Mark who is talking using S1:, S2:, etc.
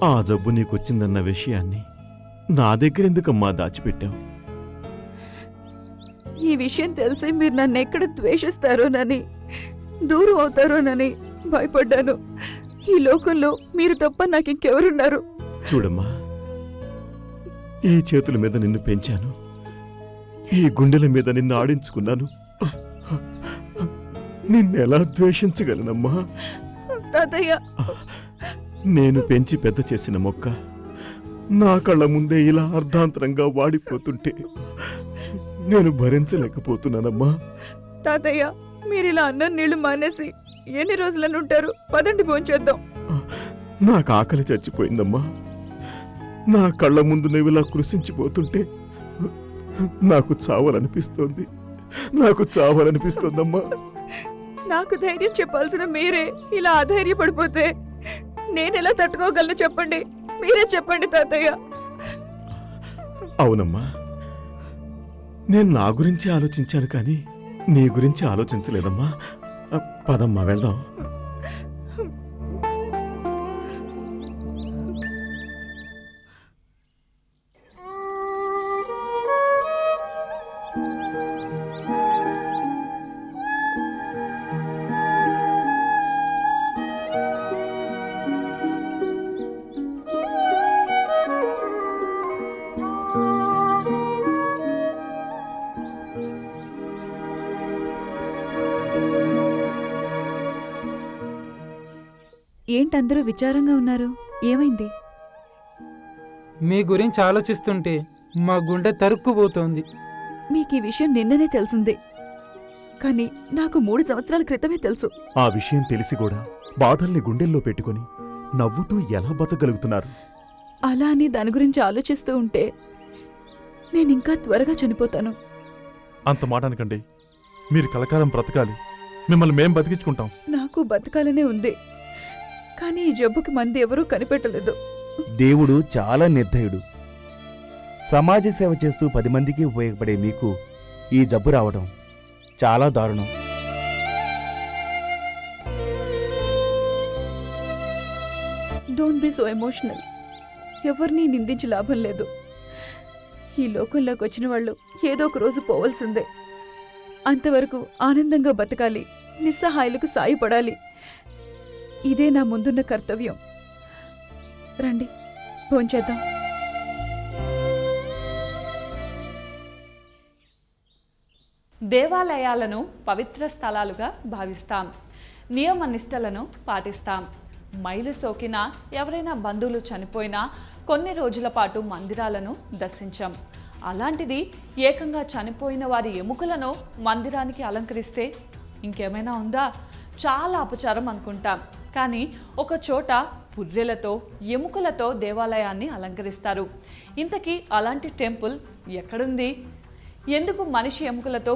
S1: ఆ జబ్బు నీకొచ్చిందన్న విషయాన్ని నా దగ్గర ఎందుకమ్మా దాచిపెట్టావు?
S2: ఈ విషయం తెలిసి మీరు నన్ను ఎక్కడ ద్వేషిస్తారోనని, దూరం అవుతారోనని భయపడ్డాను. ఈ లోకంలో మీరు తప్ప నాకు ఇంకెవరున్నారు?
S1: చూడమ్మా, ఈ చేతుల మీద నిన్ను పెంచాను, ఈ గుండెల మీద నిన్ను ఆడించుకున్నాను. నిన్నెలా ద్వేషించగలనమ్మా?
S2: తాతయ్య,
S1: నేను పెంచి పెద్ద చేసిన మొక్క నా కళ్ళ ముందే ఇలా అర్ధాంతరంగా వాడిపోతుంటే నేను భరించలేకపోతున్నానమ్మా.
S2: తాతయ్య, మీరు ఇలా అన్నం నీళ్లు మానేసి ఎన్ని రోజులను ఉంటారు? పదండి, భోంచేద్దాం.
S1: నాకు ఆకలి చచ్చిపోయిందమ్మా. నా కళ్ళ ముందు నువ్వు ఇలా కృషించిపోతుంటే నాకు చావాలనిపిస్తోంది, నాకు చావాలనిపిస్తోందమ్మా.
S2: నాకు ధైర్యం చెప్పాల్సిన మీరే ఇలా అధైర్యపడిపోతే నేనెలా తట్టుకోగలను చెప్పండి? మీరే చెప్పండి తాతయ్య.
S1: అవునమ్మా, నేను నా గురించి ఆలోచించాను కానీ నీ గురించి ఆలోచించలేదమ్మా. పదమ్మా, వెళ్దాం.
S2: ఏంటందరూ విచారంగా ఉన్నారు? ఏమైంది?
S3: మీ గురించి ఆలోచిస్తుంటే మా గుండె తరుక్కుపోతోంది.
S2: మీకు ఈ విషయం నిన్ననే తెలిసింది, కానీ నాకు 3 సంవత్సరాల క్రితమే తెలుసు.
S4: ఆ విషయం తెలిసి కూడా బాధల్ని గుండెల్లో పెట్టుకుని నవ్వుతూ ఎలా బతకగలుగుతున్నారు?
S2: అలా అని దాని గురించి ఆలోచిస్తూ ఉంటే నేనింకా త్వరగా చనిపోతాను.
S4: అంత మాట అనకండి. మీరు కలకాలం బ్రతకాలి, మిమ్మల్ని మేం బతికించుకుంటాం.
S2: నాకు బతకాలనే ఉంది, కానీ ఈ జబ్బుకి మంది ఎవరూ కనిపెట్టలేదు.
S5: దేవుడు చాలా నిర్దయుడు. సమాజ సేవ చేస్తూ 10 మందికి ఉపయోగపడే మీకు ఈ జబ్బు రావడం చాలా దారుణం.
S2: Don't be so emotional. ఎవరిని నిందించి లాభం లేదు. ఈ లోకంలోకి వచ్చిన వాళ్ళు ఏదో ఒక రోజు పోవలసిందే. అంతవరకు ఆనందంగా బతకాలి, నిస్సహాయులకు సాయపడాలి. ఇదే నా ముందున్న కర్తవ్యం. రండి, భోంచేద్దాం.
S6: దేవాలయాలను పవిత్ర స్థలాలుగా భావిస్తాం. నియమ నిష్టలను పాటిస్తాం. మైలు సోకినా, ఎవరైనా బంధువులు చనిపోయినా కొన్ని రోజుల పాటు మందిరాలను దర్శించాం. అలాంటిది ఏకంగా చనిపోయిన వారి ఎముకలను మందిరానికి అలంకరిస్తే ఇంకేమైనా ఉందా? చాలా అపచారం అనుకుంటాం. కానీ ఒక చోట పుర్రెలతో, ఎముకలతో దేవాలయాన్ని అలంకరిస్తారు. ఇంతకీ అలాంటి టెంపుల్ ఎక్కడుంది? ఎందుకు మనిషి ఎముకలతో